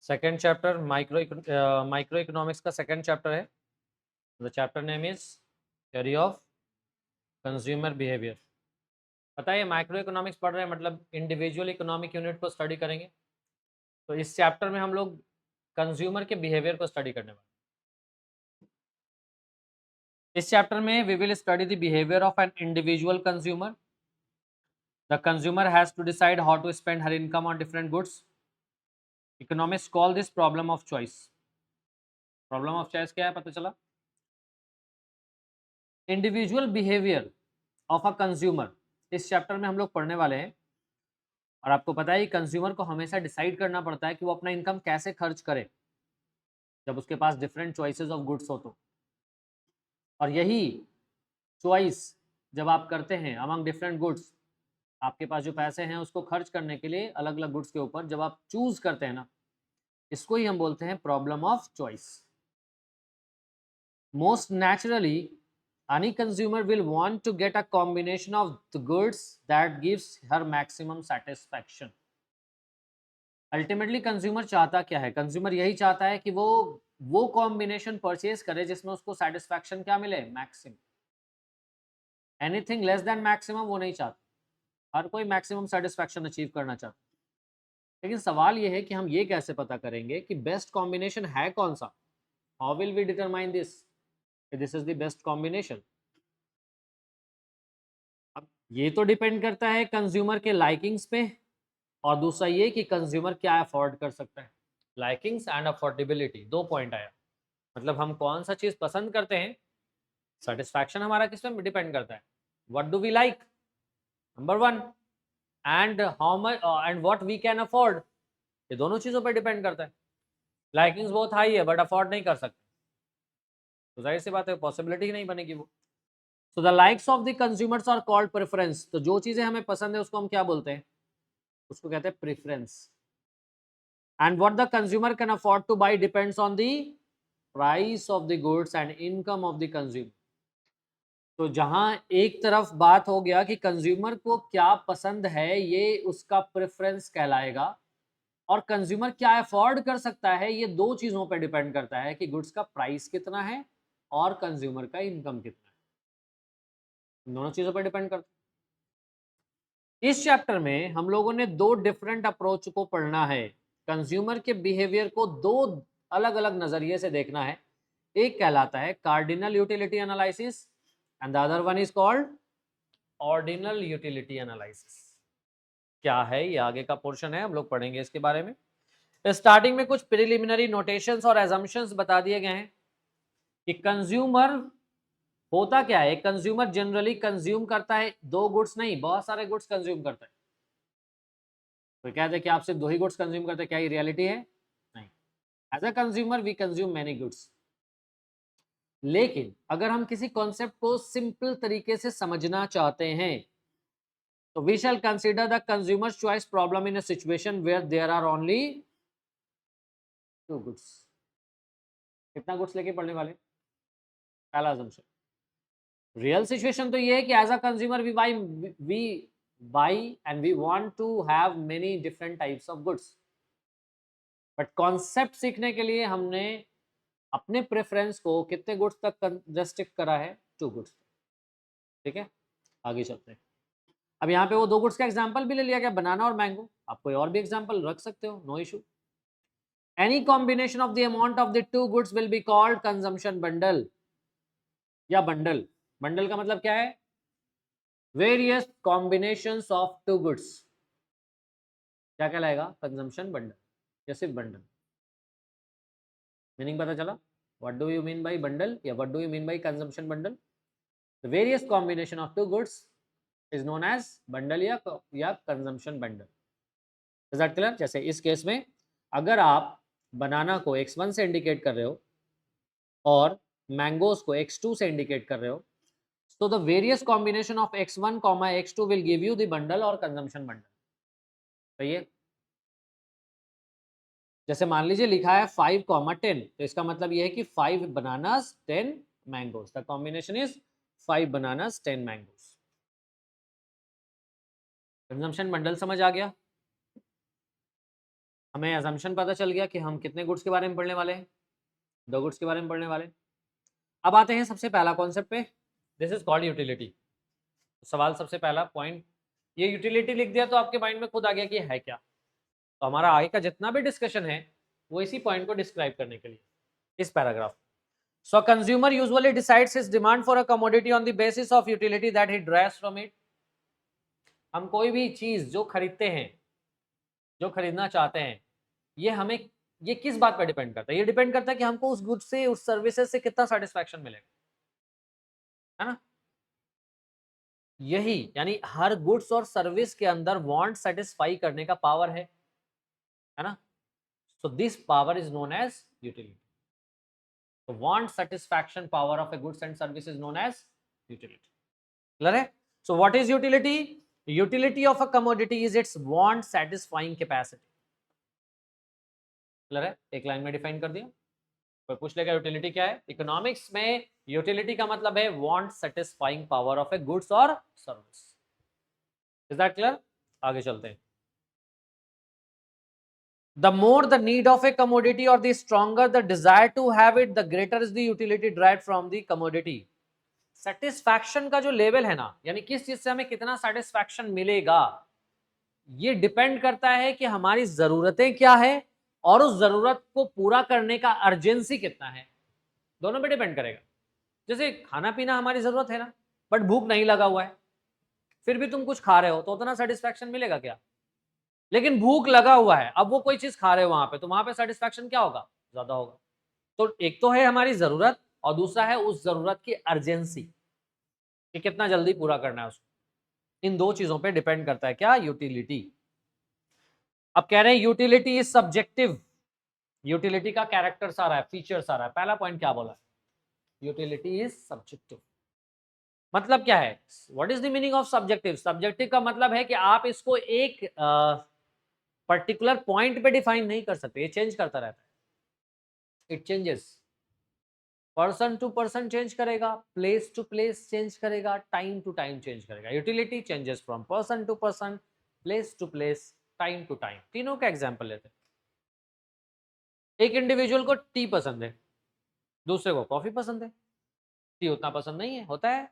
Second chapter micro economics का second chapter है। The chapter name is theory of consumer behaviour. पता है micro economics पढ़ रहे हैं मतलब इंडिविजुअल इकोनॉमिक यूनिट को स्टडी करेंगे। तो इस चैप्टर में हम लोग कंज्यूमर के बिहेवियर को स्टडी करने वाले। इस चैप्टर में we will study the behaviour of an individual consumer. The consumer has to decide how to spend her income on different goods. Economics call this problem of choice. Problem of choice क्या है पता चला? Individual behaviour of a consumer इस chapter में हम लोग पढ़ने वाले हैं। और आपको पता है कंज्यूमर को हमेशा डिसाइड करना पड़ता है कि वो अपना इनकम कैसे खर्च करे जब उसके पास डिफरेंट चॉइसेस ऑफ गुड्स हो तो। और यही चॉइस जब आप करते हैं अमंग डिफरेंट गुड्स, आपके पास जो पैसे हैं उसको खर्च करने के लिए अलग अलग गुड्स के ऊपर जब आप चूज करते हैं ना, इसको ही हम बोलते हैं problem of choice. Most naturally any consumer will want to get a combination of the goods that gives her maximum satisfaction. Ultimately consumer चाहता क्या है? कंज्यूमर यही चाहता है कि वो कॉम्बिनेशन परचेज करे जिसमें उसको सेटिस्फैक्शन क्या मिले? Maximum. Anything less than maximum वो नहीं चाहता। हर कोई मैक्सिमम सेटिस्फैक्शन अचीव करना चाहता। लेकिन सवाल ये है कि हम ये कैसे पता करेंगे कि बेस्ट कॉम्बिनेशन है कौन सा? How will we determine this this is the best combination? अब ये तो डिपेंड करता है कंज्यूमर के लाइकिंग्स पे, और दूसरा ये कि कंज्यूमर क्या अफोर्ड कर सकता है। लाइकिंग्स एंड अफोर्डेबिलिटी, दो पॉइंट आया। मतलब हम कौन सा चीज पसंद करते हैं, सेटिस्फैक्शन हमारा किस पे डिपेंड करता है। What do we like, number one, and how much and what we can afford, ये दोनों चीजों पर डिपेंड करता है। लाइकिंग्स बहुत हाई है बट अफोर्ड नहीं कर सकते, तो जाहिर सी बात है पॉसिबिलिटी ही नहीं बनेगी वो। So the likes of the consumers are called preference. तो जो चीजें हमें पसंद है उसको हम क्या बोलते हैं? उसको कहते हैं preference. And what the consumer can afford two by depends on the price of the goods and income of the consumer. तो जहां एक तरफ बात हो गया कि कंज्यूमर को क्या पसंद है, ये उसका प्रेफरेंस कहलाएगा, और कंज्यूमर क्या अफोर्ड कर सकता है, ये दो चीजों पर डिपेंड करता है कि गुड्स का प्राइस कितना है और कंज्यूमर का इनकम कितना है। दोनों चीजों पर डिपेंड करता है। इस चैप्टर में हम लोगों ने दो डिफरेंट अप्रोच को पढ़ना है। कंज्यूमर के बिहेवियर को दो अलग अलग नजरिए से देखना है। एक कहलाता है cardinal utility analysis and the other one is called ordinal utility analysis. क्या है ये आगे का पोर्शन है, हम लोग पढ़ेंगे इसके बारे में। स्टार्टिंग में कुछ प्रिलिमिनरी नोटेशंस और एजम्पशंस बता दिए गए हैं कि कंज्यूमर होता क्या है। कंज्यूमर जनरली कंज्यूम करता है दो गुड्स नहीं, बहुत सारे गुड्स कंज्यूम करता है। तो कहते हैं कि आप सिर्फ दो ही गुड्स कंज्यूम करते हैं, क्या ये रियलिटी है? नहीं। As a consumer we consume many goods. लेकिन अगर हम किसी कॉन्सेप्ट को सिंपल तरीके से समझना चाहते हैं तो we shall consider the consumer choice problem in a situation where there are only two goods. कितना गुड्स लेके पढ़ने वाले? पहला assumption। रियल सिचुएशन तो ये है कि as a consumer we buy and we want to have many different types of goods. But concept सीखने के लिए हमने अपने प्रेफरेंस को कितने गुड्स तक रेस्ट्रिक्ट करा है? Two goods. ठीक है, आगे चलते हैं। अब यहाँ पे वो दो गुड्स का एग्जांपल भी ले लिया गया, बनाना और मैंगो। आप कोई और भी एग्जांपल रख सकते हो, no issue. Any combination of the amount of the two goods will be called consumption bundle या बंडल। बंडल का मतलब क्या है? Various combinations of two goods क्या कहलाएगा? कंजम्पशन बंडल या सिर्फ बंडल। मीनिंग पता चला? What do you mean by bundle या what do you mean by consumption bundle? The various combination of two goods is known as bundle या consumption bundle. Is that clear? जैसे इस case में अगर आप बनाना को x1 से इंडिकेट कर रहे हो और मैंगोज को x2 से इंडिकेट कर रहे हो, तो the various combination of x1 x2 will give you the bundle और कंजम्पशन बंडल। सही है? जैसे मान लीजिए लिखा है 5 10, तो इसका मतलब यह है कि 5 bananas 10 mangoes. The combination is 5 bananas 10 mangoes. Consumption bundle समझ आ गया? हमें assumption पता चल गया कि हम कितने गुड्स के बारे में पढ़ने वाले हैं, 2 गुड्स के बारे में पढ़ने वाले हैं। अब आते हैं सबसे पहला कॉन्सेप्ट पे, दिस इज कॉल्ड यूटिलिटी। सवाल सबसे पहला पॉइंट, ये यूटिलिटी लिख दिया तो आपके माइंड में खुद आ गया कि है क्या। तो हमारा आगे का जितना भी डिस्कशन है वो इसी पॉइंट को डिस्क्राइब करने के लिए इस paragraph. So consumer usually decides his demand for a commodity on the basis of utility that he derives from it. हम कोई भी चीज जो खरीदते हैं, जो खरीदना चाहते हैं, ये किस बात पर डिपेंड करता है? ये डिपेंड करता है कि हमको उस गुड्स से, उस सर्विसेज से कितना सेटिस्फैक्शन मिलेगा, है ना। यही यानी हर गुड्स और सर्विस के अंदर वांट सेटिस्फाई करने का पावर है ना। So this power is known as utility. तो want satisfaction power of a goods and service is known as utility. Clear है? So what is utility? Utility of a commodity is its want satisfying capacity. Clear है? एक line में define कर दिया। कोई पूछ लेगा यूटिलिटी क्या है? इकोनॉमिक्स में यूटिलिटी का मतलब है want satisfying power of a goods और सर्विस। Is that clear? आगे चलते हैं। The more the need of a commodity or the stronger the desire to have it, the greater is the utility derived from the commodity. Satisfaction का जो level है ना, यानी किस चीज से हमें कितना सेटिस्फैक्शन मिलेगा, ये डिपेंड करता है कि हमारी जरूरतें क्या है और उस जरूरत को पूरा करने का अर्जेंसी कितना है। दोनों पे डिपेंड करेगा। जैसे खाना पीना हमारी जरूरत है ना, बट भूख नहीं लगा हुआ है, फिर भी तुम कुछ खा रहे हो तो उतना सेटिस्फैक्शन मिलेगा क्या? लेकिन भूख लगा हुआ है, अब वो कोई चीज खा रहे हो वहां पे, तो वहां पे सेटिस्फैक्शन क्या होगा? ज्यादा होगा। तो एक तो है हमारी जरूरत और दूसरा है उस जरूरत की अर्जेंसी, कि कितना जल्दी पूरा करना है उसको। इन दो चीजों पे डिपेंड करता है क्या? यूटिलिटी। अब कह रहे हैं यूटिलिटी इज सब्जेक्टिव। यूटिलिटी का कैरेक्टर्स आ रहा है, फीचर्स आ रहा है। पहला पॉइंट क्या बोला? Utility is subjective. मतलब क्या है? What is the meaning of subjective? Subjective का मतलब है कि आप इसको एक पर्टिकुलर पॉइंट पे डिफाइन नहीं कर सकते, ये चेंज करता रहता है। It changes, person to person change करेगा, प्लेस टू प्लेस चेंज करेगा, टाइम टू टाइम चेंज करेगा। Utility changes from person to person, place to place, time to time. तीनों का एग्जांपल लेते हैं। एक इंडिविजुअल को टी पसंद है, दूसरे को कॉफी पसंद है। टी उतना पसंद नहीं है, होता है।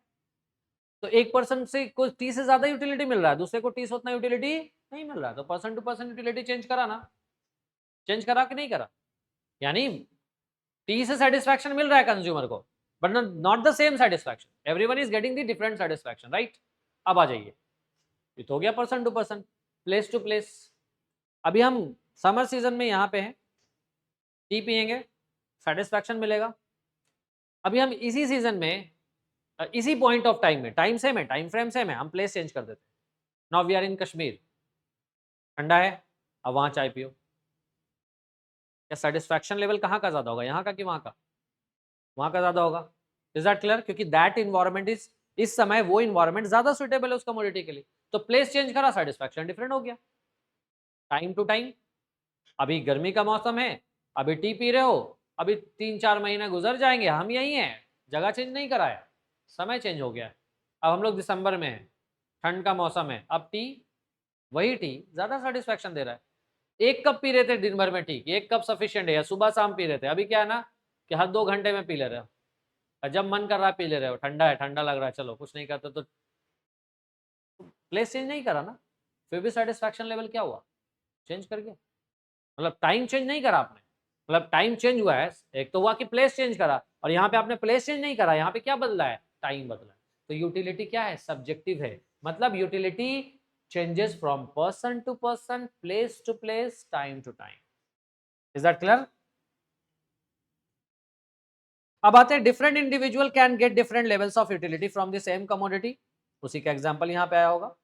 तो एक पर्सन से कुछ टी से ज्यादा यूटिलिटी मिल रहा है, दूसरे को टी से उतना यूटिलिटी नहीं मिल रहा है। तो person to person utility change करा ना, चेंज करा कि नहीं करा? यानी टी से सेटिस्फैक्शन मिल रहा है कंज्यूमर को, but not the same satisfaction. Everyone is getting the different satisfaction, right? अब आ जाइए, ये तो हो गया person to person. Place to place, अभी हम समर सीजन में यहाँ पे हैं, टी पियेंगे, सेटिस्फैक्शन मिलेगा। अभी हम इसी सीजन में, इसी पॉइंट ऑफ टाइम में, टाइम सेम है, टाइम फ्रेम सेम है, हम प्लेस चेंज कर देते हैं। Now we are in Kashmir, ठंडा है, अब वहां चाय पियो। क्या सेटिस्फैक्शन लेवल कहाँ का ज्यादा होगा, यहाँ का कि वहां का? वहां का ज्यादा होगा। Is that clear? क्योंकि दैट इन्वायरमेंट इज, इस समय वो इन्वायरमेंट ज्यादा सुटेबल है उस कमोडिटी के लिए। तो प्लेस चेंज करा, सेटिस्फैक्शन डिफरेंट हो गया। टाइम टू टाइम, अभी गर्मी का मौसम है, अभी टी पी रहे हो, अभी 3-4 महीने गुजर जाएंगे, हम यही हैं, जगह चेंज नहीं करा है, समय चेंज हो गया है। अब हम लोग दिसंबर में हैं, ठंड का मौसम है, अब टी, वही टी ज्यादा सेटिस्फैक्शन दे रहा है। एक कप पी रहे थे दिन भर में, ठीक, एक कप सफिशिएंट है, या सुबह शाम पी रहे थे, अभी क्या है ना कि हर 2 घंटे में पी ले रहे हो, जब मन कर रहा है पी ले रहे हो। ठंडा है, ठंडा लग रहा है, चलो कुछ नहीं करते तो प्लेस चेंज नहीं करा ना, फिर भी सेटिस्फैक्शन लेवल क्या हुआ? चेंज कर गया। मतलब टाइम चेंज नहीं करा आपने, मतलब टाइम चेंज हुआ है, एक तो हुआ कि प्लेस चेंज करा, और यहाँ पे आपने प्लेस चेंज नहीं करा, यहाँ पे क्या बदला है? टाइम बदला है। तो यूटिलिटी क्या है? सब्जेक्टिव है। मतलब utility changes from person to person, place to place, time to time. Is that clear? अब आते हैं different individual can get different levels of utility from the same commodity. उसी का एग्जांपल यहां पे आया होगा।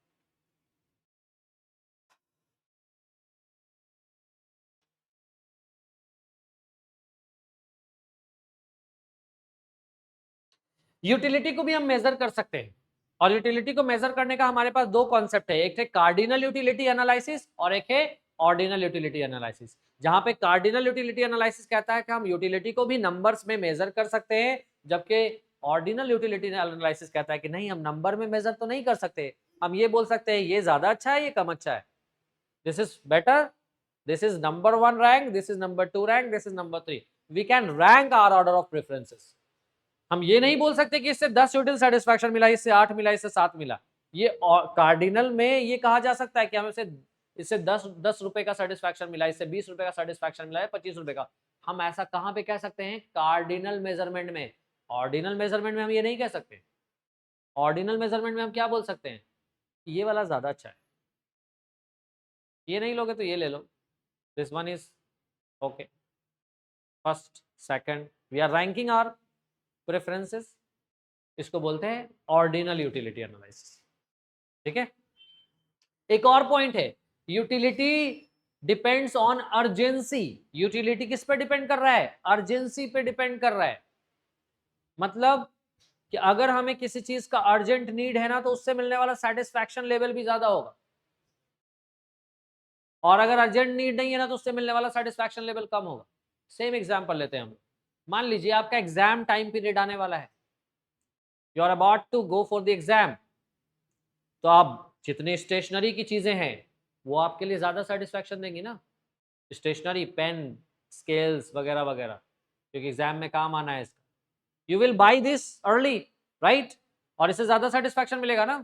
यूटिलिटी को भी हम मेजर कर सकते हैं, और यूटिलिटी को मेजर करने का हमारे पास 2 कॉन्सेप्ट है, एक है कार्डिनल यूटिलिटी एनालिसिस और एक है ऑर्डिनल यूटिलिटी एनालिसिस। जहां पे कार्डिनल यूटिलिटी एनालिसिस कहता है कि हम यूटिलिटी को भी नंबर्स में मेजर कर सकते हैं, जबकि ऑर्डिनल यूटिलिटी एनालिसिस कहता है कि नहीं, हम नंबर में मेजर तो नहीं कर सकते, हम ये बोल सकते हैं ये ज्यादा अच्छा है, ये कम अच्छा है, this is better This is number 1 rank, this is number 2 rank, this is number 3. We can rank our order of preferences. हम ये नहीं बोल सकते कि इससे 10 यूटिल सेटिस्फैक्शन मिला, इससे 8 मिला, इससे 7 मिला. ये कार्डिनल में ये कहा जा सकता है कि हमें इससे 10 रुपए का सेटिस्फैक्शन मिला, इससे 20 रुपए का सेटिस्फैक्शन मिला है, 25 रुपए का. हम ऐसा कहां पे कह सकते हैं? कार्डिनल मेजरमेंट में. ऑर्डिनल मेजरमेंट में हम ये नहीं कह सकते. ऑर्डिनल मेजरमेंट में हम क्या बोल सकते हैं? ये वाला ज्यादा अच्छा है, ये नहीं लोगे तो ये ले लो. This one is okay. First, second, we are ranking our preferences. इसको बोलते हैं ऑर्डिनल यूटिलिटी एनालिसिस. ठीक है. एक और पॉइंट है, utility depends on urgency. Utility किस पे डिपेंड कर रहा है? अर्जेंसी पे डिपेंड कर रहा है. मतलब कि अगर हमें किसी चीज का अर्जेंट नीड है ना, तो उससे मिलने वाला सेटिस्फैक्शन लेवल भी ज्यादा होगा. और अगर अर्जेंट नीड नहीं है ना, तो उससे मिलने वाला सेटिस्फैक्शन लेवल कम होगा. सेम एग्जांपल लेते हैं हम. मान लीजिए आपका एग्जाम टाइम पीरियड आने वाला है, you are about to go for the exam. तो आप जितनी स्टेशनरी की चीजें हैं वो आपके लिए ज्यादा सेटिस्फैक्शन देंगी ना. स्टेशनरी, पेन, स्केल्स वगैरह वगैरह, क्योंकि एग्जाम में काम आना है इसका. You will by this early, right? और इससे ज्यादा सेटिस्फैक्शन मिलेगा ना.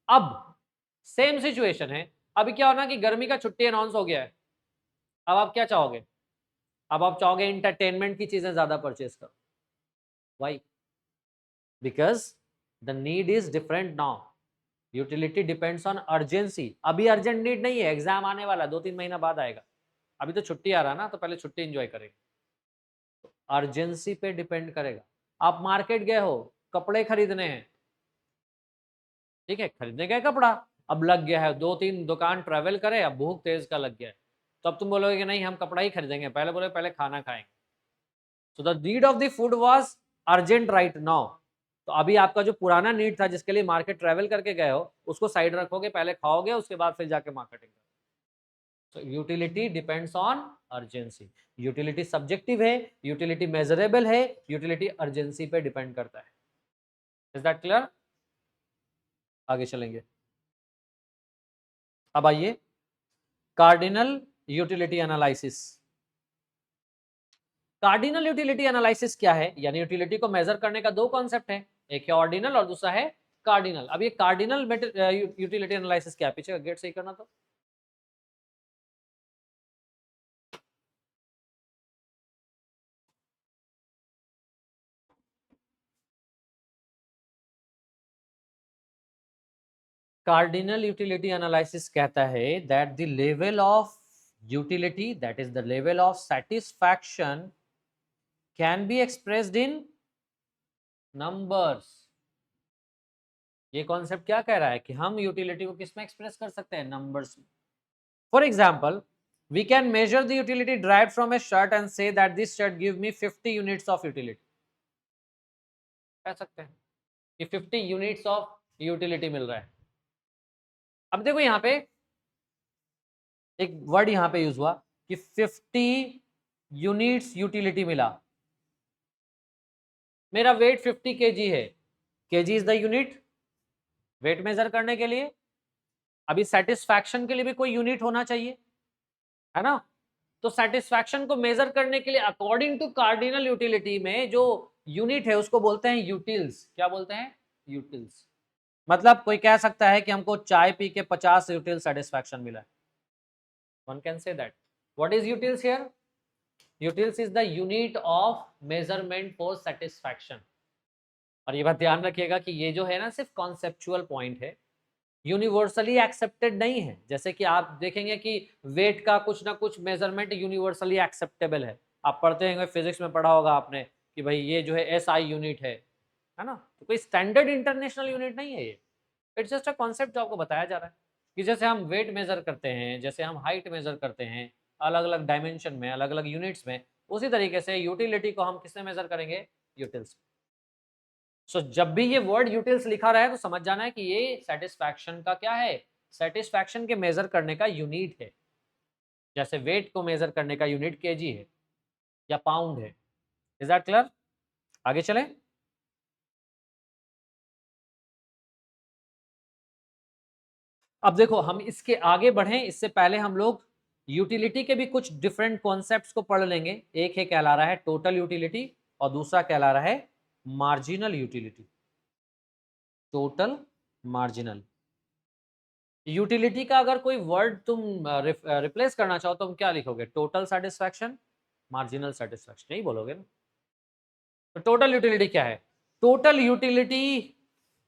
अब सेम सिचुएशन है. अभी क्या होना कि गर्मी का छुट्टी अनाउंस हो गया है. अब आप क्या चाहोगे? अब आप चाहोगे एंटरटेनमेंट की चीजें ज्यादा परचेज करो. Why? Because the need is different now. Utility depends on urgency. अभी अर्जेंट नीड नहीं है, एग्जाम आने वाला 2-3 महीना बाद आएगा. अभी तो छुट्टी आ रहा ना, तो पहले छुट्टी एंजॉय करेंगे. तो अर्जेंसी पे डिपेंड करेगा. आप मार्केट गए हो, कपड़े खरीदने हैं, ठीक है, खरीदने गए कपड़ा, अब लग गया है 2-3 दुकान ट्रेवल करे, अब भूख तेज का लग गया है. तो अब तुम बोलोगे कि नहीं हम कपड़ा ही खरीदेंगे, पहले बोले पहले खाना खाएंगे. So the need of the food was urgent right now. तो अभी आपका जो पुराना नीड था जिसके लिए मार्केट ट्रेवल करके गए हो, उसको साइड रखोगे, पहले खाओगे, उसके बाद फिर जाके मार्केटिंग करोगे. So utility depends on urgency. Utility subjective है, यूटिलिटी मेजरेबल है, यूटिलिटी अर्जेंसी पे डिपेंड करता है. Is that clear? आगे चलेंगे. अब आइए cardinal utility analysis. Cardinal utility analysis क्या है? यानी यूटिलिटी को मेजर करने का दो कॉन्सेप्ट है, एक है ऑर्डिनल और दूसरा है कार्डिनल. अब ये कार्डिनल यूटिलिटी एनालिसिस क्या है? पीछे का गेट सही करना. तो कार्डिनल यूटिलिटी एनालिसिस कहता है that the level of utility, that is the level of satisfaction, can be expressed in numbers. ये कॉन्सेप्ट क्या कह रहा है कि हम यूटिलिटी को किस में एक्सप्रेस कर सकते हैं? नंबर्स में. For example, we can measure the utility derived from a shirt and say that this shirt give me 50 units of utility. कह सकते हैं कि 50 यूनिट्स ऑफ यूटिलिटी मिल रहा है. अब देखो यहां पे एक वर्ड यहां पे यूज हुआ कि 50 यूनिट्स यूटिलिटी मिला. मेरा वेट 50 केजी है. KG is the unit weight measure करने के लिए. अभी सेटिस्फैक्शन के लिए भी कोई यूनिट होना चाहिए, है ना? तो सेटिस्फैक्शन को मेजर करने के लिए अकॉर्डिंग टू कार्डिनल यूटिलिटी में जो यूनिट है उसको बोलते हैं यूटिल्स. क्या बोलते हैं? यूटिल्स. मतलब कोई कह सकता है कि हमको चाय पी के 50 यूटिल सेटिस्फैक्शन मिला है. One can say that. What is utils here? Utils is the unit of measurement for satisfaction. और ये बात ध्यान रखिएगा कि ये जो है ना सिर्फ कॉन्सेप्चुअल पॉइंट है, यूनिवर्सली एक्सेप्टेड नहीं है. जैसे कि आप देखेंगे कि वेट का कुछ ना कुछ मेजरमेंट यूनिवर्सली एक्सेप्टेबल है. आप पढ़ते हैं, फिजिक्स में पढ़ा होगा आपने कि भाई ये जो है SI यूनिट है ना? तो कोई स्टैंडर्ड इंटरनेशनल यूनिट नहीं है ये. इट्स जस्ट अ कॉन्सेप्ट जो आपको बताया जा रहा है कि जैसे हम वेट मेजर करते हैं, जैसे हम हाइट मेजर करते हैं अलग अलग डायमेंशन में, अलग अलग यूनिट्स में, उसी तरीके से यूटिलिटी को हम किससे मेजर करेंगे? यूटिल्स. सो जब भी ये वर्ड यूटिल्स लिखा रहा है तो समझ जाना है कि ये सेटिस्फैक्शन का क्या है? सेटिस्फैक्शन के मेजर करने का यूनिट है. जैसे वेट को मेजर करने का यूनिट केजी है या पाउंड है. Is that clear? आगे चलें. अब देखो हम इसके आगे बढ़ें इससे पहले हम लोग यूटिलिटी के भी कुछ डिफरेंट कॉन्सेप्ट्स को पढ़ लेंगे। एक है कहला रहा है टोटल यूटिलिटी और दूसरा कहला रहा है marginal utility. Total, marginal. Utility का अगर कोई वर्ड तुम रिप्लेस करना चाहो तो तुम क्या लिखोगे? टोटल सेटिस्फैक्शन, मार्जिनल सेटिस्फैक्शन, नहीं बोलोगे ना। तो टोटल यूटिलिटी क्या है? टोटल यूटिलिटी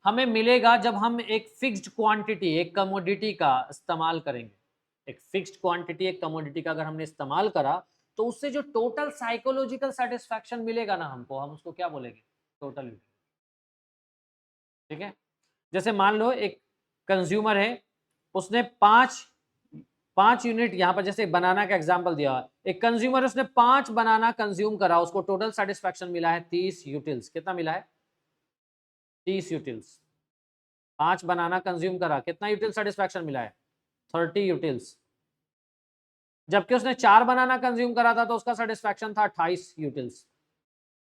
हमें मिलेगा जब हम एक फिक्स्ड क्वांटिटी, एक कमोडिटी का इस्तेमाल करेंगे। एक फिक्स्ड क्वांटिटी, एक कमोडिटी का अगर हमने इस्तेमाल करा तो उससे जो टोटल साइकोलॉजिकल सेटिस्फैक्शन मिलेगा ना हमको, हम उसको क्या बोलेंगे? Total utility. ठीक है, जैसे मान लो एक कंज्यूमर है, उसने पांच यूनिट, यहां पर जैसे बनाना का एग्जांपल दिया, एक कंज्यूमर उसने 5 बनाना कंज्यूम करा, उसको टोटल सेटिस्फैक्शन मिला है 30 यूटिल्स। कितना मिला है? 30 यूटिल्स। 5 बनाना कंज्यूम करा, कितना यूटिल सेटिस्फैक्शन मिला है? 30 यूटिल्स। जबकि उसने 4 बनाना कंज्यूम करा था तो उसका सेटिस्फैक्शन था 28 यूटिल्स,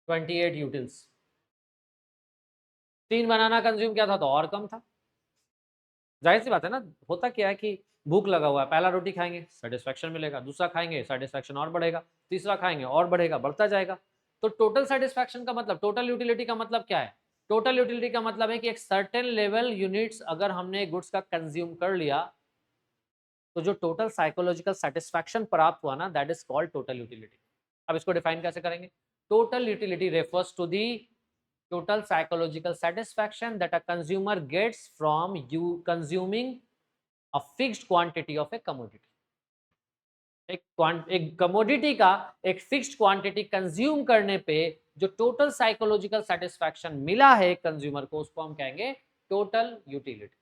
28 यूटिल्स। 3 बनाना कंज्यूम किया था तो और कम था। जाहिर सी बात है ना। होता क्या है कि भूख लगा हुआ है, पहला रोटी खाएंगे सेटिस्फैक्शन मिलेगा, दूसरा खाएंगे सेटिस्फैक्शन और बढ़ेगा, तीसरा खाएंगे और बढ़ेगा, बढ़ता जाएगा। तो टोटल सेटिस्फैक्शन का मतलब, टोटल यूटिलिटी का मतलब क्या है? टोटल यूटिलिटी का मतलब है कि एक सर्टेन लेवल यूनिट्स अगर हमने गुड्स का कंज्यूम कर लिया तो जो टोटल साइकोलॉजिकल सेटिस्फैक्शन प्राप्त हुआ ना, that is called total utility. अब इसको डिफाइन कैसे करेंगे? Total utility refers to the total psychological satisfaction that a consumer gets from you consuming a fixed quantity of a commodity। एक कमोडिटी का एक फिक्स्ड क्वांटिटी कंज्यूम करने पे जो टोटल साइकोलॉजिकल सेटिस्फैक्शन मिला है कंज्यूमर को, उसको हम कहेंगे टोटल यूटिलिटी।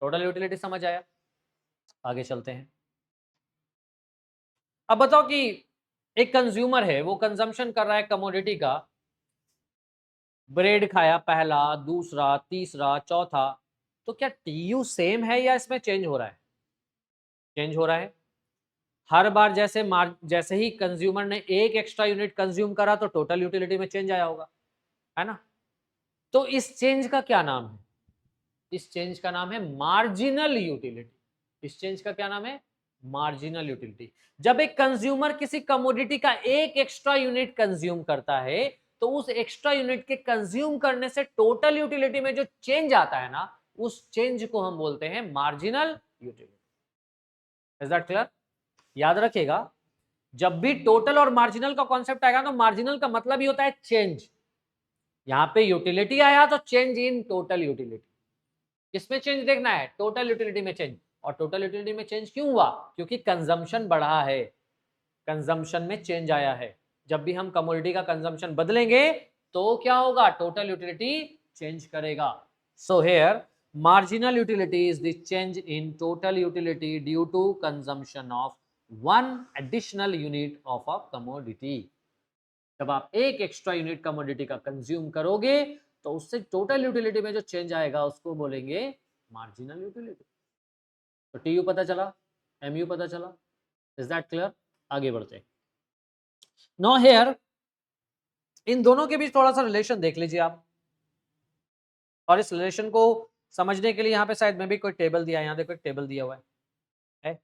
टोटल यूटिलिटी समझ आया? आगे चलते हैं। अब बताओ कि एक कंज्यूमर है, वो कंजम्पशन कर रहा है कमोडिटी का, ब्रेड खाया पहला, दूसरा, तीसरा, चौथा, तो क्या टीयू सेम है या इसमें चेंज हो रहा है? चेंज हो रहा है। हर बार जैसे ही कंज्यूमर ने एक एक्स्ट्रा यूनिट कंज्यूम करा तो टोटल यूटिलिटी में चेंज आया होगा, है ना। तो इस चेंज का क्या नाम है? इस चेंज का नाम है मार्जिनल यूटिलिटी। इस चेंज का क्या नाम है? Marginal utility. जब एक कंज्यूमर किसी कमोडिटी का एक एक्स्ट्रा यूनिट कंज्यूम करता है तो उस एक्स्ट्रा यूनिट के कंज्यूम करने से टोटल यूटिलिटी में जो चेंज आता है ना, उस चेंज को हम बोलते हैं marginal utility. Is that clear? याद रखिएगा, जब भी टोटल और मार्जिनल का कॉन्सेप्ट आएगा तो मार्जिनल का मतलब ही होता है चेंज। यहां पे यूटिलिटी आया तो चेंज इन टोटल यूटिलिटी। किसमें चेंज देखना है? टोटल यूटिलिटी में चेंज। और टोटल यूटिलिटी में चेंज क्यों हुआ? क्योंकि कंजम्पशन बढ़ा है, कंजम्पशन में चेंज आया है। जब भी हम कमोडिटी का कंजम्पशन बदलेंगे तो क्या होगा? टोटल यूटिलिटी चेंज करेगा। So here marginal utility is the change in total utility due to consumption of one additional unit of a commodity। जब आप एक एक्स्ट्रा यूनिट कमोडिटी का कंज्यूम करोगे तो उससे टोटल यूटिलिटी में जो चेंज आएगा उसको बोलेंगे मार्जिनल यूटिलिटी। तो टीयू पता चला, एमयू पता चला। Is that clear? आगे बढ़ते हैं। नो हियर इन दोनों के बीच थोड़ा सा रिलेशन देख लीजिए आप, और इस रिलेशन को समझने के लिए यहाँ पे शायद में भी कोई टेबल दिया है। यहाँ देखो एक टेबल दिया हुआ है।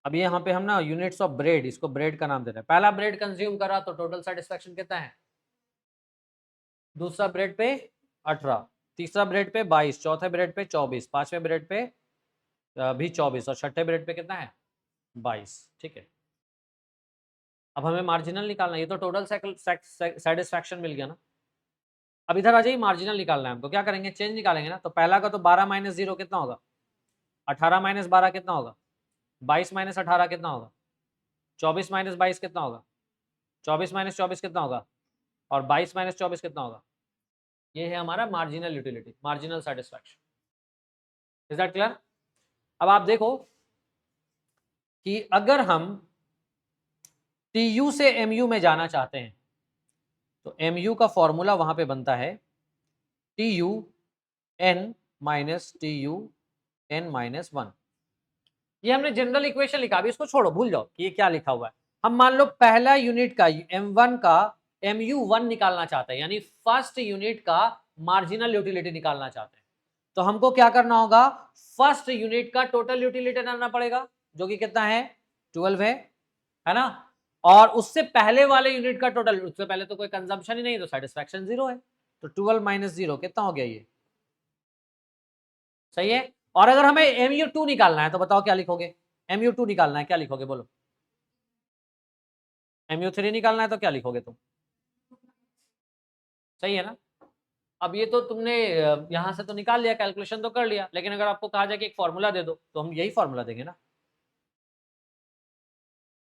अब यहाँ पे हम ना यूनिट्स ऑफ ब्रेड, इसको ब्रेड का नाम दे रहे हैं। पहला ब्रेड कंज्यूम करा तो टोटल सेटिस्फैक्शन कितना है? दूसरा ब्रेड पे 18, तीसरा ब्रेड पे 22, चौथे ब्रेड पे 24, पांचवें ब्रेड पे भी 24 और छठे ब्रेड पे कितना है? 22। ठीक है, अब हमें मार्जिनल निकालना है। ये तो टोटल सेटिस्फैक्शन मिल गया ना। अब इधर आ जाइए, मार्जिनल निकालना है हमको। क्या करेंगे? चेंज निकालेंगे ना। तो पहला का तो 12 माइनस 0 कितना होगा? 18 माइनस 12 कितना होगा? 22 माइनस 18 कितना होगा? 24 माइनस 22 कितना होगा? 24 माइनस 24 कितना होगा? और 22 माइनस 24 कितना होगा? ये है हमारा marginal utility, marginal satisfaction. Is that clear? अब आप देखो कि अगर हम टीयू से एमयू में जाना चाहते हैं तो एमयू का फॉर्मूला वहां पे बनता है TU N minus TU N minus 1। ये हमने जनरल इक्वेशन लिखा, अभी इसको छोड़ो, भूल जाओ कि ये क्या लिखा हुआ है। हम मान लो पहला यूनिट का M1 का MU1 निकालना चाहते हैं, यानी फर्स्ट यूनिट का मार्जिनल यूटिलिटी निकालना चाहते हैं। तो हमको क्या करना होगा, फर्स्ट यूनिट का टोटल यूटिलिटी डालना पड़ेगा, जो कि कितना है 12 है ना, और उससे पहले वाले यूनिट का टोटल, उससे पहले तो कोई कंजम्पशन ही नहीं, तो सेटिस्फैक्शन 0 है, तो 12 माइनस 0 कितना हो गया, ये सही है। और अगर हमें MU2 निकालना है तो बताओ क्या लिखोगे, MU2 निकालना है क्या लिखोगे बोलो, MU3 निकालना है तो क्या लिखोगे तुम, सही है ना। अब ये तो तुमने यहां से तो निकाल लिया, कैलकुलेशन तो कर लिया, लेकिन अगर आपको कहा जाए कि एक फॉर्मूला दे दो तो हम यही फॉर्मूला देंगे ना।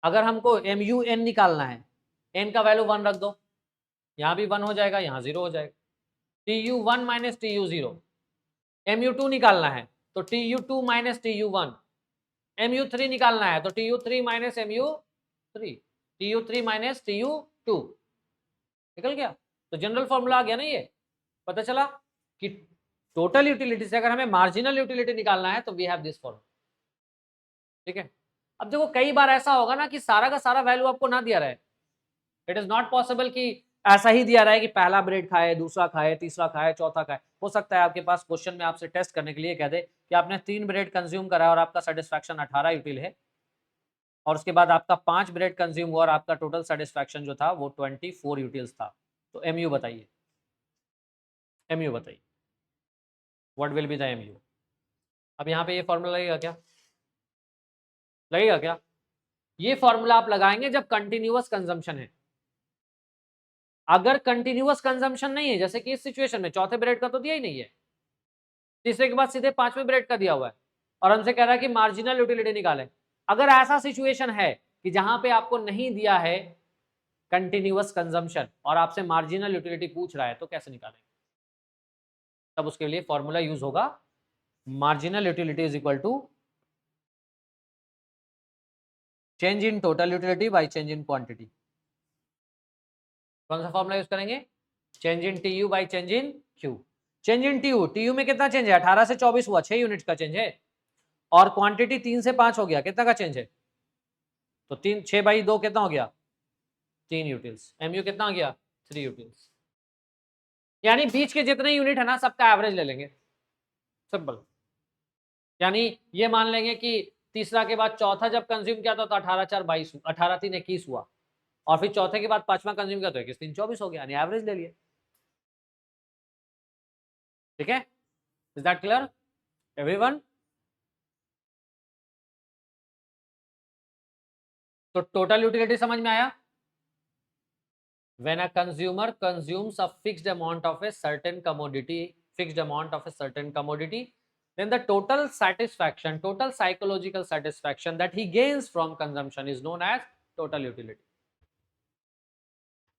अगर हमको MUN निकालना है, n का वैल्यू 1 रख दो, यहां भी 1 हो जाएगा, यहां 0 हो जाएगा, TU1 माइनस TU0। MU2 निकालना है तो TU2 माइनस TU1। MU3 निकालना है तो TU3 minus MU3, TU3 minus TU2, निकल गया। तो जनरल फॉर्मूला आ गया ना, ये पता चला कि टोटल यूटिलिटी से अगर हमें मार्जिनल यूटिलिटी निकालना है तो वी हैव दिस फॉर्मूला, ठीक है। अब देखो कई बार ऐसा होगा ना कि सारा का सारा वैल्यू आपको ना दिया रहे, इट इज नॉट पॉसिबल कि ऐसा ही दिया रहा है कि पहला ब्रेड खाए, दूसरा खाए, तीसरा खाए, चौथा खाए। हो सकता है आपके पास क्वेश्चन में आपसे टेस्ट करने के लिए कह दे कि आपने 3 ब्रेड कंज्यूम करा और आपका सेटिस्फैक्शन 18 यूटिल है, और उसके बाद आपका 5 ब्रेड कंज्यूम हुआ और आपका टोटल सेटिस्फैक्शन जो था वो 24 यूटिल्स था। तो MU बताइए, MU बताइए, what will be the MU। अब यहाँ पे ये फॉर्मूला लगेगा क्या, लगेगा क्या, ये फॉर्मूला आप लगाएंगे जब कंटिन्यूअस कंजम्पशन है। अगर कंटिन्यूअस कंजम्पशन नहीं है, जैसे कि इस सिचुएशन में चौथे ब्रेड का तो दिया ही नहीं है, तीसरे के बाद सीधे 5वें ब्रेड का दिया हुआ है, और हमसे कह रहा है कि मार्जिनल यूटिलिटी निकालें। अगर ऐसा सिचुएशन है कि जहां पे आपको नहीं दिया है कंटिन्यूअस कंजम्पशन और आपसे मार्जिनल यूटिलिटी पूछ रहा है, तो कैसे निकालेंगे, तब उसके लिए फॉर्मूला यूज होगा, marginal utility is equal to change in total utility by change in quantity. कौन सा फॉर्मूला यूज करेंगे, change in TU by change in Q। Change in TU में कितना चेंज है, 18 से 24 हुआ, 6 यूनिट का चेंज है, और क्वांटिटी 3 से 5 हो गया, कितना का चेंज है, तो 3 6 बाई 2 कितना हो गया, 3 यूटिल्स। MU कितना हो गया, 3 यूटिल्स। यानी बीच के जितने यूनिट है ना सबका एवरेज ले लेंगे, सिंपल। यानी ये मान लेंगे कि तीसरा के बाद चौथा जब कंज्यूम किया था तो 18 4 22, 18 3 21 हुआ, और फिर चौथे के बाद पांचवा कंज्यूम किया तो 21 3 24 हो गया, यानी एवरेज ले लिए, ठीक है। Is that clear everyone. तो टोटल यूटिलिटी समझ में आया, when a consumer consumes a fixed amount of a certain commodity, then the total satisfaction, total psychological satisfaction that he gains from consumption is known as total utility.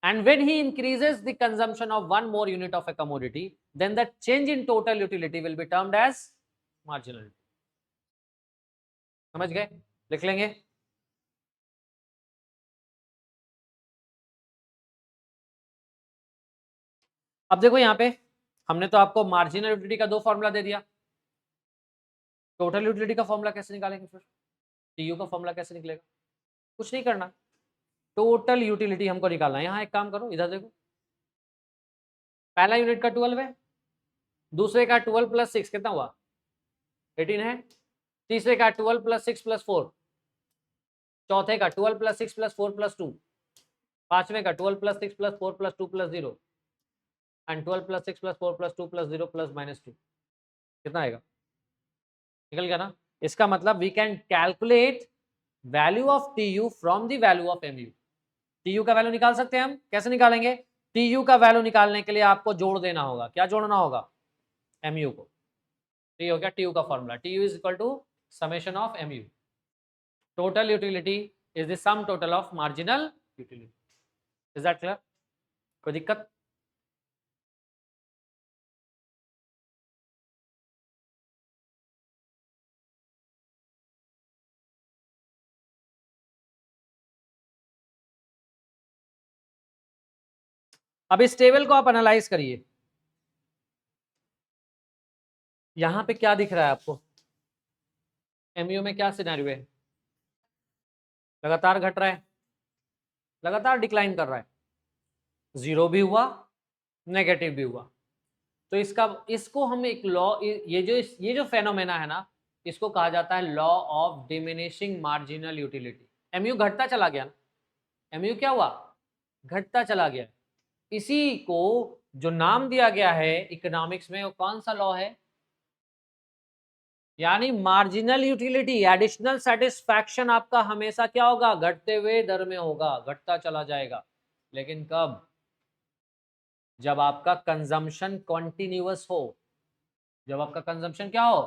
And when he increases the consumption of one more unit of a commodity, then the change in total utility will be termed as marginal utility. समझ गए, लिख लेंगे। अब देखो यहाँ पे हमने तो आपको मार्जिनल यूटिलिटी का 2 फॉर्मूला दे दिया, टोटल यूटिलिटी का फॉर्मूला कैसे निकालेंगे, फिर TU का फॉर्मूला कैसे निकलेगा, कुछ नहीं करना, टोटल यूटिलिटी हमको निकालना है। यहाँ एक काम करो, इधर देखो, पहला यूनिट का 12 है, दूसरे का 12 प्लस 6 कितना हुआ, 18 है, तीसरे का 12 प्लस 6 प्लस 4, चौथे का 12 प्लस 6 प्लस 4 प्लस 2, पांचवें का 12 plus 6 plus 4 plus 2 plus 0, and 12 plus 6 plus 4 plus 2 plus 0 plus -2, कितना आएगा, निकल गया ना। इसका मतलब we can calculate value of TU from the value of MU। TU का वैल्यू निकाल सकते हैं हम, कैसे निकालेंगे, TU का वैल्यू निकालने के लिए आपको जोड़ देना होगा, क्या जोड़ना होगा, MU को। तो ये हो गया TU का formula, TU is equal to summation of MU। Total utility is the sum total of marginal utility. Is that clear, कोई दिक्कत। अब इस टेबल को आप एनालाइज करिए, यहां पे क्या दिख रहा है आपको, MU में क्या सिनेरियो है, लगातार घट रहा है, लगातार डिक्लाइन कर रहा है, 0 भी हुआ, नेगेटिव भी हुआ, तो इसको हम एक लॉ, ये जो फेनोमेना है ना, इसको कहा जाता है law of diminishing marginal utility. MU घटता चला गया ना, एमयू क्या हुआ, घटता चला गया। इसी को जो नाम दिया गया है इकोनॉमिक्स में, वो कौन सा लॉ है, यानी मार्जिनल यूटिलिटी, एडिशनल सेटिस्फैक्शन आपका हमेशा क्या होगा, घटते हुए दर में होगा, घटता चला जाएगा। लेकिन कब, जब आपका कंजम्पशन कॉन्टिन्यूअस हो, जब आपका कंजम्पशन क्या हो,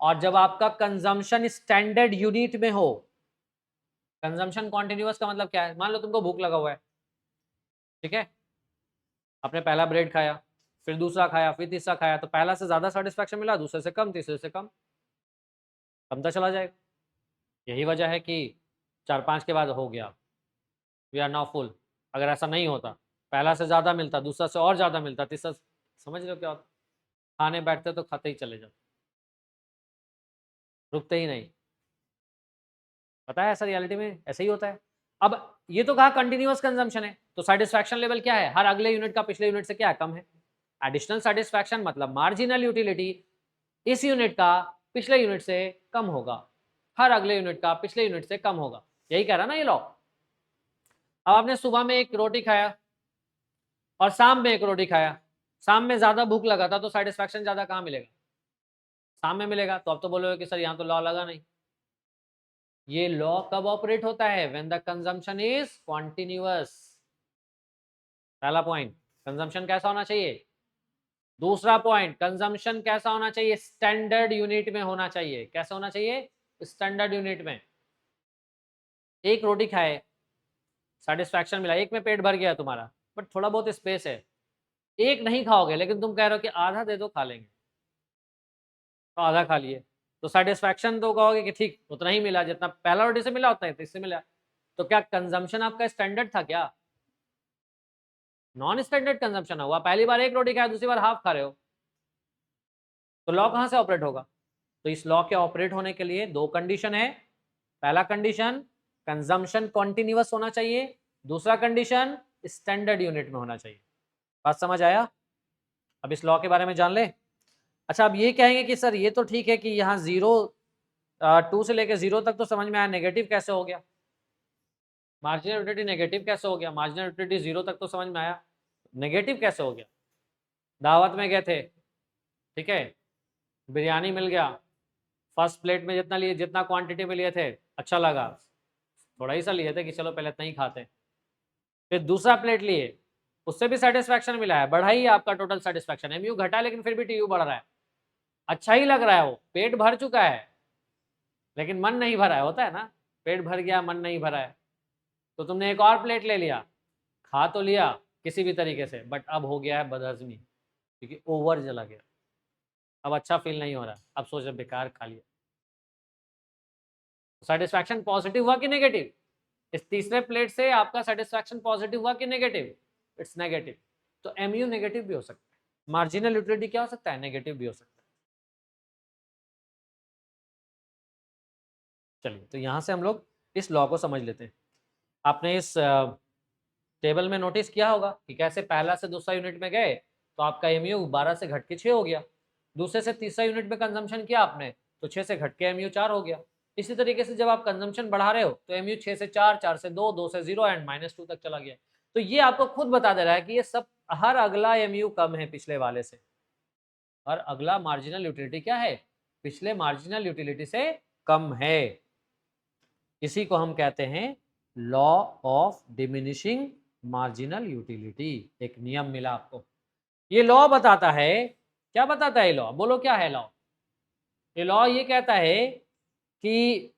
और जब आपका कंजम्पशन स्टैंडर्ड यूनिट में हो। कंजम्पशन कॉन्टिन्यूअस का मतलब क्या है, मान लो तुमको भूख लगा हुआ है, ठीक है, आपने पहला ब्रेड खाया, फिर दूसरा खाया, फिर तीसरा खाया, तो पहला से ज्यादा सेटिस्फैक्शन मिला, दूसरे से कम, तीसरे से कम, कमता चला जाएगा। यही वजह है कि 4-5 के बाद हो गया, वी आर नाउ फुल। अगर ऐसा नहीं होता, पहला से ज्यादा मिलता, दूसरा से और ज्यादा मिलता, तीसरा, समझ लो क्या होता, खाने बैठते तो खाते ही चले जाते, रुकते ही नहीं। पता है ऐसा रियलिटी में ऐसा ही होता है। अब ये तो कहा कंटिन्यूअस कंजम्पशन है, तो सेटिस्फैक्शन लेवल क्या है, हर अगले यूनिट का पिछले यूनिट से क्या है, कम है। एडिशनल सेटिस्फैक्शन मतलब मार्जिनल यूटिलिटी इस यूनिट का पिछले यूनिट से कम होगा, हर अगले यूनिट का पिछले यूनिट से कम होगा। यही कह रहा ना ये लॉ। अब आपने सुबह में एक रोटी खाया और शाम में एक रोटी खाया, शाम में ज्यादा भूख लगा था, तो सेटिस्फैक्शन ज्यादा कहाँ मिलेगा, शाम में मिलेगा। तो अब तो बोलोगे कि सर यहाँ तो लॉ लगा नहीं। ये लॉ कब ऑपरेट होता है, when the consumption is continuous. पहला पॉइंट, कंजम्पशन कैसा होना चाहिए। दूसरा पॉइंट, कंजम्पशन कैसा होना चाहिए, स्टैंडर्ड यूनिट में होना चाहिए। कैसा होना चाहिए, स्टैंडर्ड यूनिट में। एक रोटी खाए, सेटिस्फैक्शन मिला, एक में पेट भर गया तुम्हारा, बट थोड़ा बहुत स्पेस है, एक नहीं खाओगे, लेकिन तुम कह रहे हो कि आधा दे दो खा लेंगे, तो आधा खा लिए, तो सेटिस्फैक्शन तो कहोगे कि ठीक उतना ही मिला, जितना पहला रोटी से मिला उतना ही इससे मिला। तो क्या कंजम्पशन आपका स्टैंडर्ड था क्या, नॉन स्टैंडर्ड कंजम्पशन हुआ। पहली बार एक रोटी खाया, दूसरी बार हाफ खा रहे हो, तो लॉ कहां से ऑपरेट होगा। तो इस लॉ के ऑपरेट होने के लिए दो कंडीशन है। पहला कंडीशन, कंजम्पशन कॉन्टिन्यूअस होना चाहिए। दूसरा कंडीशन, स्टैंडर्ड यूनिट में होना चाहिए। बात समझ आया। अब इस लॉ के बारे में जान ले। अच्छा, अब ये कहेंगे कि सर ये तो ठीक है कि यहाँ 2 से लेकर 0 तक तो समझ में आया, नेगेटिव कैसे हो गया, मार्जिनल यूटिलिटी नेगेटिव कैसे हो गया, मार्जिनल यूटिलिटी 0 तक तो समझ में आया, नेगेटिव कैसे हो गया। दावत में गए थे, ठीक है, बिरयानी मिल गया, फर्स्ट प्लेट में जितना लिए, जितना क्वांटिटी में लिए थे, अच्छा लगा, थोड़ा ही सा लिए थे कि चलो पहले इतना ही खाते हैं। फिर दूसरा प्लेट लिए, उससे भी सेटिस्फैक्शन मिला है, बढ़ा ही आपका टोटल सेटिस्फैक्शन, एमयू घटा लेकिन फिर भी टीयू बढ़ रहा है, अच्छा ही लग रहा है, वो पेट भर चुका है, लेकिन मन नहीं भरा है, होता है ना, पेट भर गया मन नहीं भरा है, तो तुमने एक और प्लेट ले लिया, खा तो लिया किसी भी तरीके से, बट अब हो गया है बदहजमी, क्योंकि ओवर चला गया, अब अच्छा फील नहीं हो रहा, अब सोच रहे बेकार खा लिया। सेटिस्फैक्शन पॉजिटिव हुआ कि नेगेटिव, इस तीसरे प्लेट से आपका सेटिस्फैक्शन पॉजिटिव हुआ कि नेगेटिव, इट्स नेगेटिव। तो एमयू नेगेटिव भी हो सकता है, मार्जिनल यूटिलिटी क्या हो सकता है, नेगेटिव भी हो सकता है। चलिए, तो यहां से हम लोग इस लॉ को समझ लेते हैं। आपने इस टेबल में नोटिस किया होगा कि कैसे पहला से दूसरा यूनिट में गए तो आपका एमयू 12 से घट के 6 हो गया, दूसरे से तीसरा यूनिट में कंजम्पशन किया आपने तो 6 से घट के एमयू 4 हो गया। इसी तरीके से जब आप कंजम्पशन बढ़ा रहे हो तो एमयू 6 से 4, 4 से 2, 2 से 0 एंड -2 तक चला गया। तो ये आपको खुद बता दे रहा है कि ये सब हर अगला एमयू कम है पिछले वाले से, हर अगला मार्जिनल यूटिलिटी क्या है, पिछले मार्जिनल यूटिलिटी से कम है। इसी को हम कहते हैं law of diminishing marginal utility. एक नियम मिला आपको, ये लॉ बताता है, क्या बताता है ये लॉ, बोलो क्या है लॉ। ये लॉ ये कहता है कि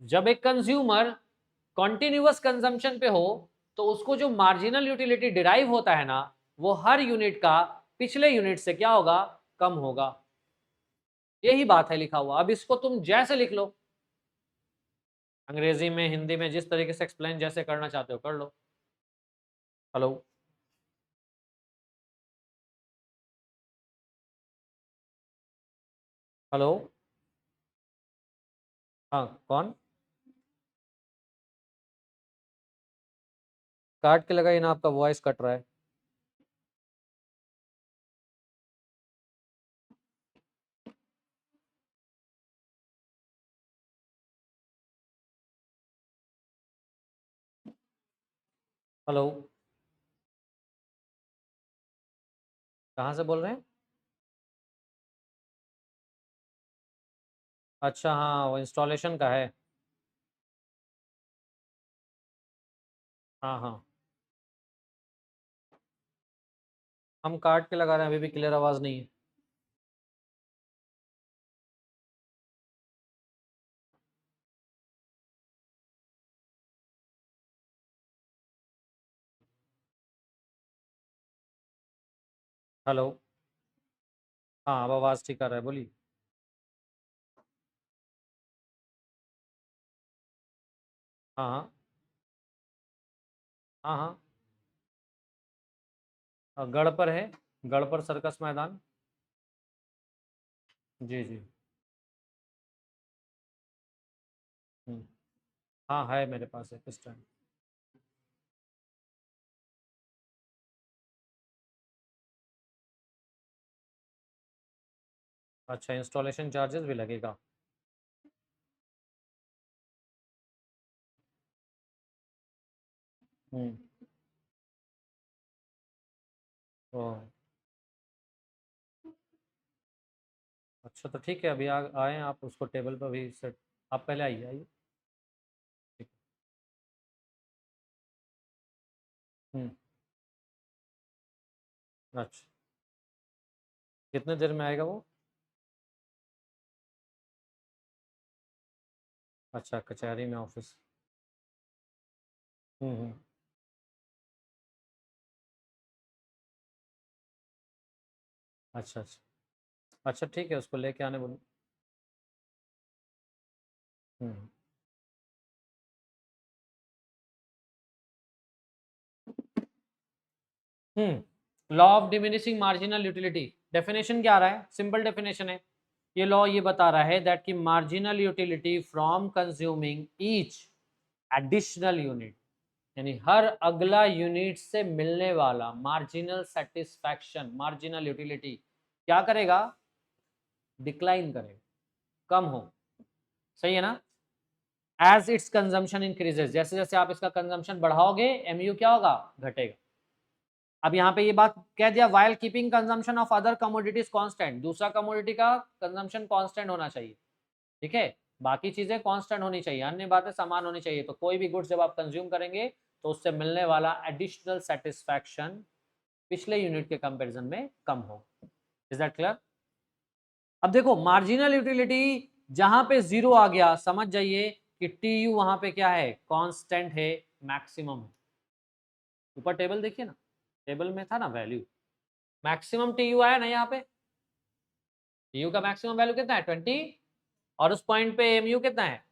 जब एक कंज्यूमर कॉन्टिन्यूअस कंजम्पशन पे हो तो उसको जो मार्जिनल यूटिलिटी डिराइव होता है ना, वो हर यूनिट का पिछले यूनिट से क्या होगा, कम होगा। यही बात है लिखा हुआ। अब इसको तुम जैसे लिख लो, अंग्रेजी में, हिंदी में, जिस तरीके से एक्सप्लेन जैसे करना चाहते हो कर लो। हेलो, हेलो, हाँ कौन, काट के लगाइए ना, आपका वॉइस कट रहा है। हेलो, कहाँ से बोल रहे हैं? अच्छा, हाँ, वो इंस्टॉलेशन का है। हाँ हाँ, हम काट के लगा रहे हैं, अभी भी क्लियर आवाज़ नहीं है। हेलो, हाँ, अब आवाज़ ठीक आ रहा है, बोलिए। हाँ हाँ हाँ हाँ, गढ़ पर है, गढ़ पर सर्कस मैदान। जी जी। हम्म, हाँ है, मेरे पास है इस टाइम। अच्छा, इंस्टॉलेशन चार्जेस भी लगेगा? हम्म। ओ, अच्छा, तो ठीक है, अभी आए आप उसको टेबल पर भी सेट। आप पहले आइए, आइए। ठीक। हम्म। अच्छा, कितने देर में आएगा वो? अच्छा, कचहरी में ऑफिस। हम्म। अच्छा अच्छा। अच्छा, ठीक है, उसको लेके आने बोलो। Hmm. Law of diminishing marginal utility. Definition क्या आ रहा है? सिंपल डेफिनेशन है। ये लॉ ये बता रहा है दैट कि marginal utility from consuming each additional unit, यानी हर अगला यूनिट से मिलने वाला मार्जिनल सेटिस्फैक्शन, मार्जिनल यूटिलिटी क्या करेगा? डिक्लाइन करेगा, कम हो। सही है ना? एज इट्स कंजम्पशन इंक्रीजेस, जैसे जैसे आप इसका कंजम्पशन बढ़ाओगे एमयू क्या होगा? घटेगा। अब यहाँ पे ये बात कह दिया, while keeping consumption of other commodities constant, दूसरा कमोडिटी का कंजम्पशन कांस्टेंट होना चाहिए। ठीक है, बाकी चीजें कांस्टेंट होनी चाहिए, अन्य बातें समान होनी चाहिए। तो कोई भी गुड्स जब आप कंज्यूम करेंगे तो उससे मिलने वाला एडिशनल सेटिस्फैक्शन पिछले यूनिट के कंपैरिजन में कम हो। Is that clear? अब देखो, मार्जिनल यूटिलिटी जहां पे जीरो आ गया, समझ जाइए कि टी यू वहां पे क्या है? कांस्टेंट है, मैक्सिमम है। ऊपर टेबल देखिए ना, टेबल में था ना वैल्यू, मैक्सिमम टी यू आया ना यहाँ पे। टी यू का मैक्सिमम वैल्यू कितना है? 20। और उस पॉइंट पे एम यू कितना है?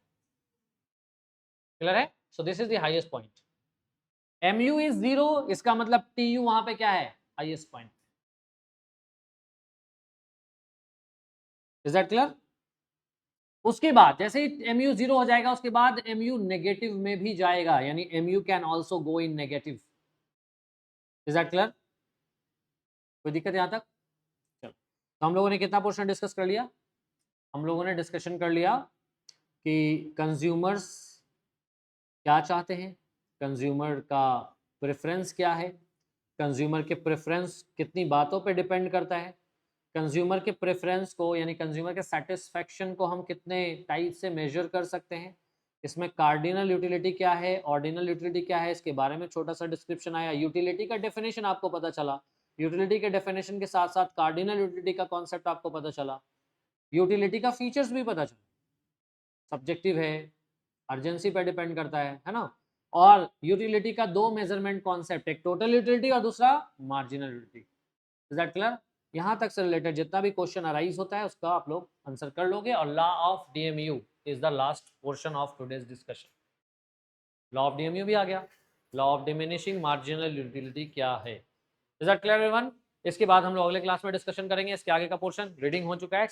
क्लियर है? So this is the highest point. M U is zero, इसका मतलब टी यू वहां पे क्या है? Highest point. Is that clear? उसके बाद जैसे ही एम यू जीरो हो जाएगा, उसके बाद एम यू नेगेटिव में भी जाएगा, यानी M U can also go in negative. Is that clear? कोई दिक्कत यहां तक? चलो, तो हम लोगों ने कितना पोर्शन डिस्कस कर लिया? हम लोगों ने डिस्कशन कर लिया कि कंज्यूमर्स क्या चाहते हैं, कंज्यूमर का प्रेफरेंस क्या है, कंज्यूमर के प्रेफरेंस कितनी बातों पे डिपेंड करता है, कंज्यूमर के प्रेफरेंस को यानी कंज्यूमर के सेटिस्फेक्शन को हम कितने टाइप से मेजर कर सकते हैं, इसमें कार्डिनल यूटिलिटी क्या है, ऑर्डिनल यूटिलिटी क्या है, इसके बारे में छोटा सा डिस्क्रिप्शन आया। यूटिलिटी का डेफिनेशन आपको पता चला, यूटिलिटी के डेफिनेशन के साथ साथ कार्डिनल यूटिलिटी का कॉन्सेप्ट आपको पता चला, यूटिलिटी का फीचर्स भी पता चला। सब्जेक्टिव है, अर्जेंसी पर डिपेंड करता है ना। और यूटिलिटी का दो मेजरमेंट कॉन्सेप्ट, एक टोटल यूटिलिटी और दूसरा marginal utility. Is that clear? यहाँ तक से रिलेटेड जितना भी क्वेश्चन अराइज होता है उसका आप लोग आंसर कर लोगे। और law of DMU is the last portion of today's discussion. Law of DMU भी आ गया, law of diminishing marginal utility क्या है। Is that clear everyone? इसके बाद हम लोग अगले क्लास में डिस्कशन करेंगे इसके आगे का पोर्शन। रीडिंग हो चुका है।